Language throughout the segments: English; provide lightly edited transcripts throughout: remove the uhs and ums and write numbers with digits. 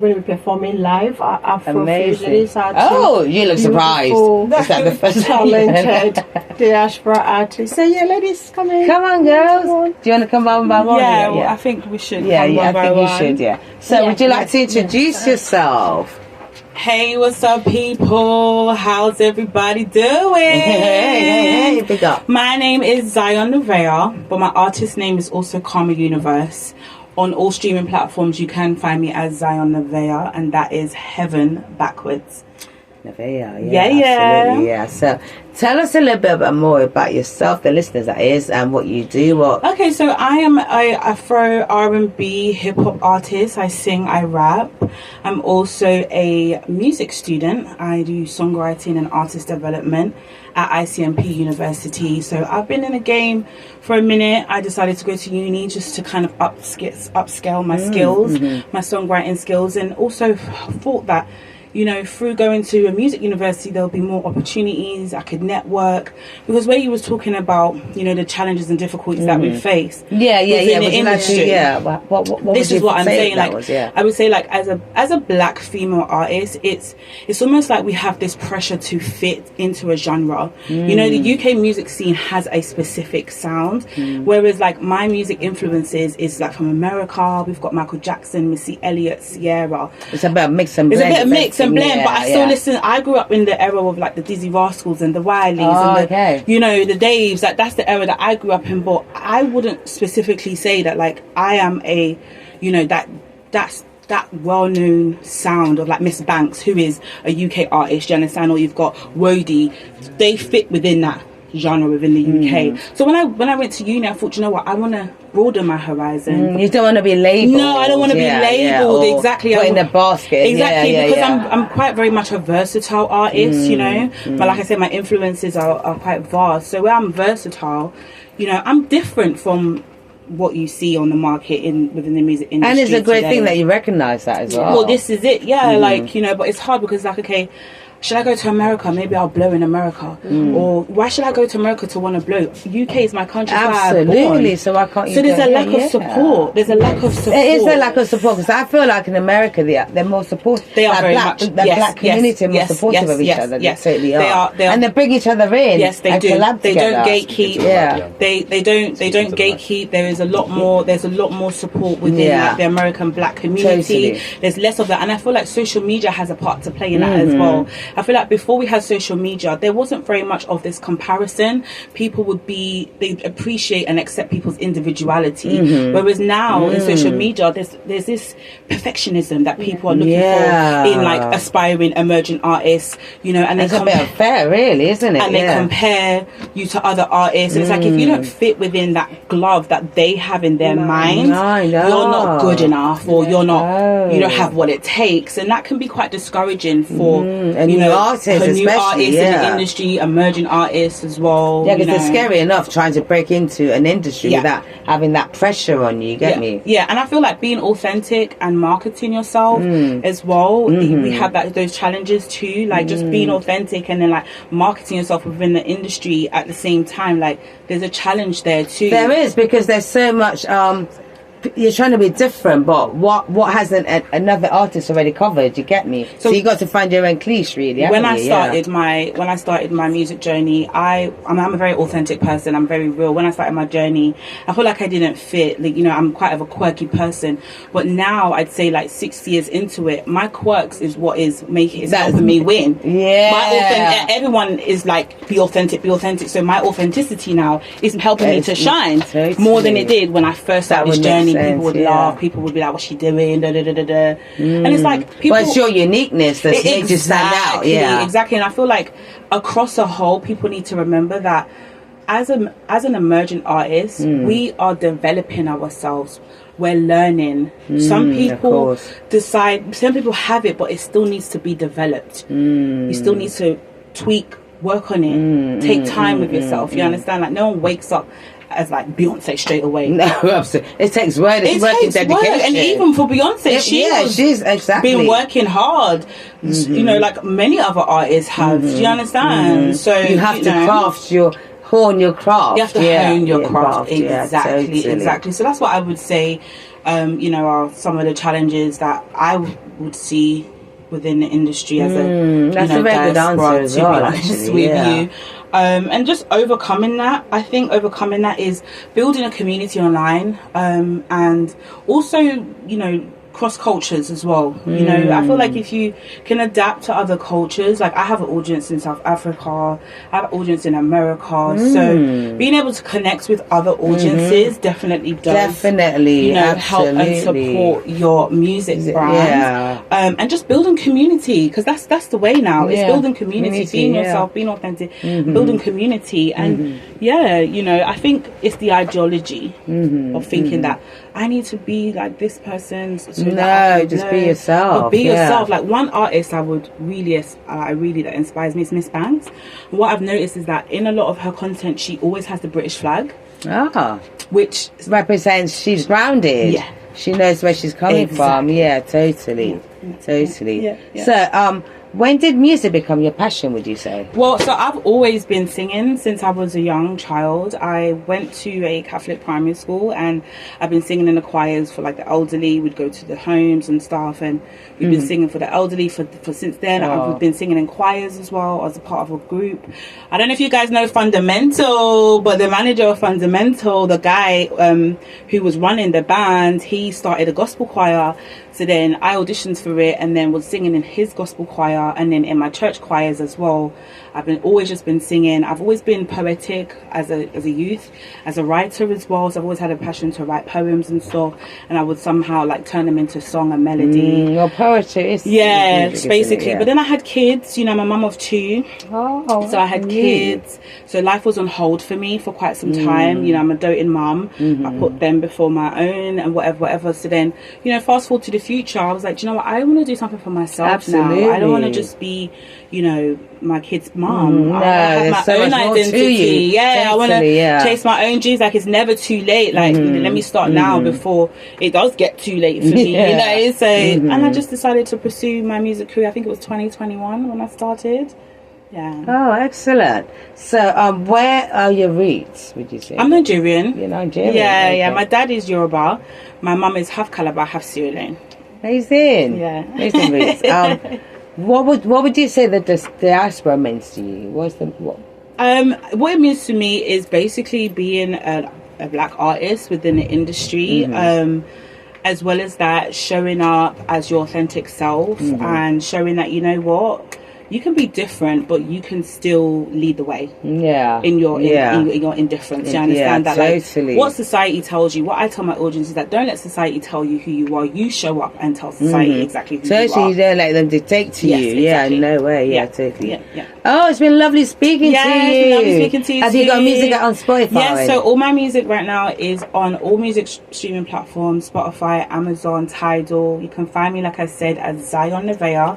We're going to be performing live at Amazing. Oh, you look surprised. Is that the first talented diaspora artist? So yeah, ladies, come in. Come on, girls. Do you want to come on by one? Yeah, well, I think we should. Yeah, I think you should. Yeah. So, would you like to introduce yourself? Hey, what's up, people? How's everybody doing? Hey, big up. My name is Zion Neaveh, but my artist name is also Karma Universe. On all streaming platforms, you can find me as Zion Neaveh, and that is heaven backwards. Neaveh, yeah. Absolutely, yeah. So, tell us a little bit more about yourself, the listeners, that is, and what you do. Okay, so I am a Afro R&B hip hop artist. I sing, I rap. I'm also a music student. I do songwriting and artist development at ICMP University. So I've been in the game for a minute. I decided to go to uni just to kind of upscale my skills, my songwriting skills, and also thought that, you know, through going to a music university, there'll be more opportunities. I could network, because where you was talking about, you know, the challenges and difficulties that we face. Yeah. The industry. What this is what I'm saying. Like, was, I would say, like, as a black female artist, it's almost like we have this pressure to fit into a genre. You know, the UK music scene has a specific sound, whereas like my music influences is like from America. We've got Michael Jackson, Missy Elliott, Sierra. It's about mix and blend. It's a bit of mix and blend, but I still listen. I grew up in the era of like the Dizzy Rascals and the Wileys and the, you know, the Daves. Like, that's the era that I grew up in. But I wouldn't specifically say that like I am a, you know, that's that well-known sound of like Miss Banks, who is a UK artist, you understand, or you've got Wodie. They fit within that genre within the UK. So when I went to uni, I thought, you know what, I want to broaden my horizon. You don't want to be labelled. No, I don't want to be labelled. Exactly. Put in the basket. Exactly, because I'm quite very much a versatile artist, you know. But like I said, my influences are quite vast. So where I'm versatile, you know, I'm different from what you see on the market within the music industry. And it's a great today. thing that you recognise that as well. Well, this is it, like, you know, but it's hard because, like, okay, should I go to America? Maybe I'll blow in America. Or why should I go to America to want to blow? UK is my country. Absolutely. So why can't you? So there's a lack of support. There's a lack of support. It is a lack of support, because I feel like in America they're more supportive. They are very much. The black community are more supportive of each other. Yes, they are. They are. And they bring each other in. Yes, they do. They don't gatekeep. They don't gatekeep. There is a lot more. There's a lot more support within like, the American black community. There's less of that, and I feel like social media has a part to play in that as well. I feel like before we had social media, there wasn't very much of this comparison. People they appreciate and accept people's individuality, whereas now in social media there's this perfectionism that people are looking for in like aspiring emerging artists, you know, and it's a bit unfair, really, isn't it? And they compare you to other artists, and it's like, if you don't fit within that glove that they have in their mind, you're not good enough, or you don't have what it takes, and that can be quite discouraging for new artists in the industry, emerging artists as well. Yeah, because it's scary enough trying to break into an industry without having that pressure on you. Get me? Yeah, and I feel like being authentic and marketing yourself as well. We have those challenges too, like just being authentic and then like marketing yourself within the industry at the same time. Like, there's a challenge there too. There is, because there's so much. You're trying to be different, but what hasn't another artist already covered? You get me? So you got to find your own cliche, really. When I started my music journey, I'm a very authentic person. I'm very real. When I started my journey, I feel like I didn't fit. Like, you know, I'm quite of a quirky person, but now I'd say like 6 years into it, my quirks is what is helping me win. Yeah, everyone is like, be authentic. So my authenticity now is helping me to shine more than it did when I first started this journey. People would laugh. People would be like, "What's she doing?" And it's like, people. But it's your uniqueness that makes you stand out. Yeah, exactly. And I feel like across a whole, people need to remember that as an emerging artist, we are developing ourselves. We're learning. Some people decide. Some people have it, but it still needs to be developed. You still need to tweak, work on it, take time with yourself. You understand? Like, no one wakes up as like Beyonce straight away. No, absolutely. It takes work. It takes dedication. Work. And even for Beyonce, she's been working hard. You know, like many other artists have. Do you understand? So you have to hone your craft. You have to hone your craft. Exactly. So that's what I would say. are some of the challenges that I would see within the industry as that's a very good answer as well, actually, you. And just overcoming that. I think overcoming that is building a community online, and also, cross cultures as well. I feel like if you can adapt to other cultures, like I have an audience in South Africa, I have an audience in America, so being able to connect with other audiences definitely does help and support your music brand. And just building community, because that's the way now. It's building community, being yourself, being authentic, building community. And I think it's the ideology of thinking that I need to be like this person. Just be yourself. But be yourself. Like one artist I really that inspires me is Miss Banks. What I've noticed is that in a lot of her content, she always has the British flag, which represents she's grounded. Yeah, she knows where she's coming from. Yeah, totally. Yeah. So, when did music become your passion, would you say? Well, so I've always been singing since I was a young child. I went to a Catholic primary school and I've been singing in the choirs for like the elderly. We'd go to the homes and stuff, and we've been singing for the elderly for since then. I've been singing in choirs as well as a part of a group. I don't know if you guys know Fundamental, but the manager of Fundamental, the guy who was running the band, he started a gospel choir. So then I auditioned for it and then was singing in his gospel choir and then in my church choirs as well. I've always just been singing. I've always been poetic as a youth, as a writer as well. So I've always had a passion to write poems and stuff, and I would somehow like turn them into song and melody. Your poetry is basically. But then I had kids. I'm a mum of 2, so I had kids. So life was on hold for me for quite some time. I'm a doting mum. I put them before my own and whatever. So then, fast forward to the future, I was like, do you know what? I want to do something for myself now. I don't want to just be, my kid's mom. I have my own identity. I want to chase my own dreams. Like, it's never too late. Like, let me start now before it does get too late for me. So and I just decided to pursue my music career. I think it was 2021 when I started. Oh, excellent. So where are your roots, would you say? I'm Nigerian. You're Nigerian? Yeah. My dad is Yoruba. My mum is half Calabar, half Sierra Leone. Amazing roots. What would you say that the diaspora means to you? What it means to me is basically being a black artist within the industry, as well as that, showing up as your authentic self and showing that, you can be different, but you can still lead the way. In your indifference. You understand that? Totally. Like, what society tells you, what I tell my audience is that don't let society tell you who you are. You show up and tell society exactly who you are. You don't let them dictate to you. Exactly. No way. Totally. Yeah. Oh, it's been lovely speaking to you. It's been lovely speaking to you. Have you got music on Spotify? Yes, so all my music right now is on all music streaming platforms: Spotify, Amazon, Tidal. You can find me, like I said, as Zion Neaveh.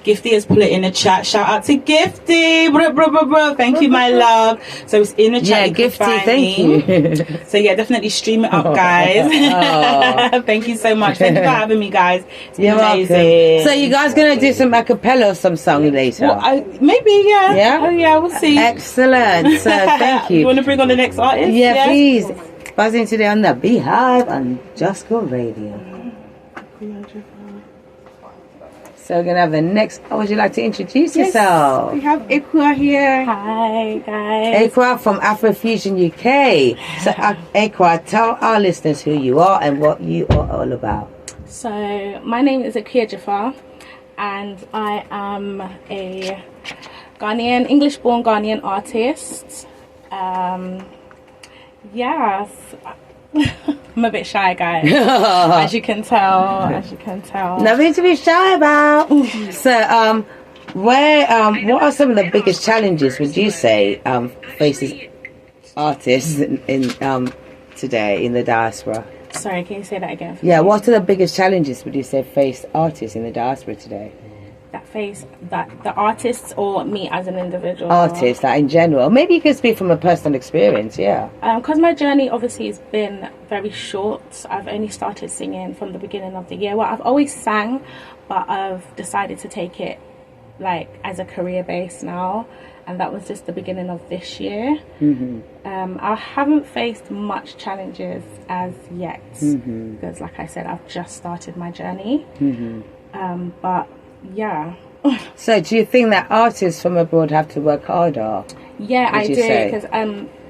Gifty has put it in the chat. Shout out to Gifty. Thank you, my love. So it's in the chat. Gifty, thank you. So definitely stream it up, guys. Thank you so much. Thank you for having me, guys. It's been amazing. Welcome. So you guys gonna do some acapella or some song later? Well, maybe, yeah. Oh yeah, we'll see. Excellent. So thank you. You want to bring on the next artist? Yeah, please. Buzzing today on the Beehive on Just Go Radio. So we're going to have the next... would you like to introduce yourself? We have Akua here. Hi, guys. Akua from Afrofusion UK. So Akua, tell our listeners who you are and what you are all about. So my name is Akusoa Jafar, and I am a English-born Ghanaian artist. I'm a bit shy, guys. as you can tell. Nothing to be shy about. So, what are some of the biggest challenges, would you say, faces artists in today in the diaspora? Sorry, can you say that again? Yeah, what are the biggest challenges, would you say, face artists in the diaspora today? That the artists or me as an individual? Artists, like in general. Maybe you could speak from a personal experience, because my journey obviously has been very short. I've only started singing from the beginning of the year. Well, I've always sang, but I've decided to take it like as a career base now, and that was just the beginning of this year. I haven't faced much challenges as yet because, like I said, I've just started my journey. But yeah. So do you think that artists from abroad have to work harder? Yeah, I do, because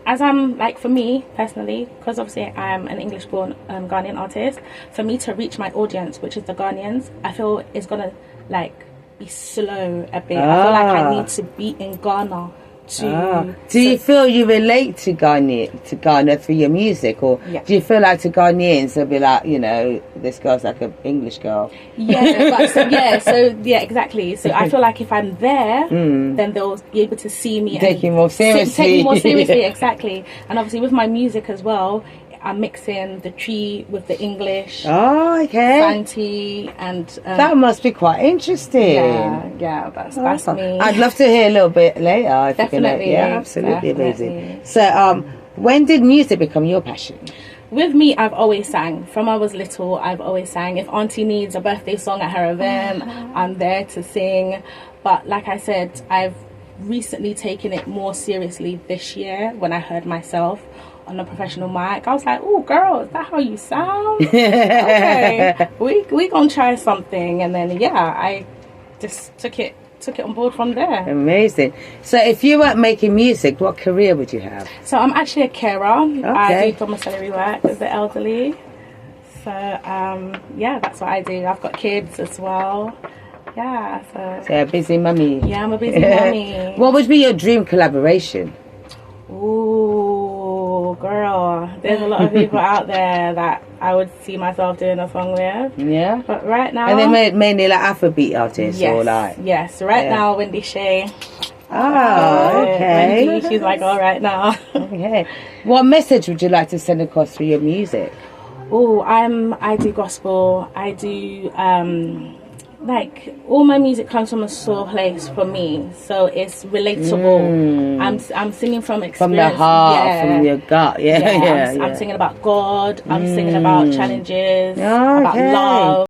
as I'm, like, for me personally, because obviously I'm an English-born Ghanaian artist, for me to reach my audience, which is the Ghanaians, I feel is gonna like be slow a bit. I feel like I need to be in Ghana to. Do you feel you relate to Ghana through your music, or do you feel like to Ghanaians they'll be like, you know, this girl's like an English girl? Yeah, exactly. So I feel like if I'm there, then they'll be able to see me Take you more seriously. Exactly. And obviously with my music as well, I'm mixing the tree with the English. Oh, okay. Fanti and that must be quite interesting. Yeah, that's me. I'd love to hear a little bit later. Definitely. Absolutely amazing. So, when did music become your passion? With me, I've always sang. From I was little, I've always sang. If Auntie needs a birthday song at her event, I'm there to sing. But like I said, I've recently taken it more seriously this year when I heard myself on a professional mic. I was like, oh girl, is that how you sound? Okay, we gonna try something. And then I just took it on board from there. Amazing. So if you weren't making music, what career would you have? So I'm actually a carer. I do domiciliary work with the elderly. So that's what I do. I've got kids as well. Yeah, so a busy mummy. Yeah, I'm a busy mummy. What would be your dream collaboration? Ooh, girl, there's a lot of people out there that I would see myself doing a song with. Yeah. But right now, and they're mainly like Afrobeat artists, or like. Yes. Right now, Wendy Shay. Oh, okay. Wendy, she's like, all right now. Okay. What message would you like to send across through your music? Oh, I do gospel. I do like all my music comes from a soul place for me, so it's relatable. I'm singing from experience, from the heart, from your gut. I'm singing about God. I'm singing about challenges, about love.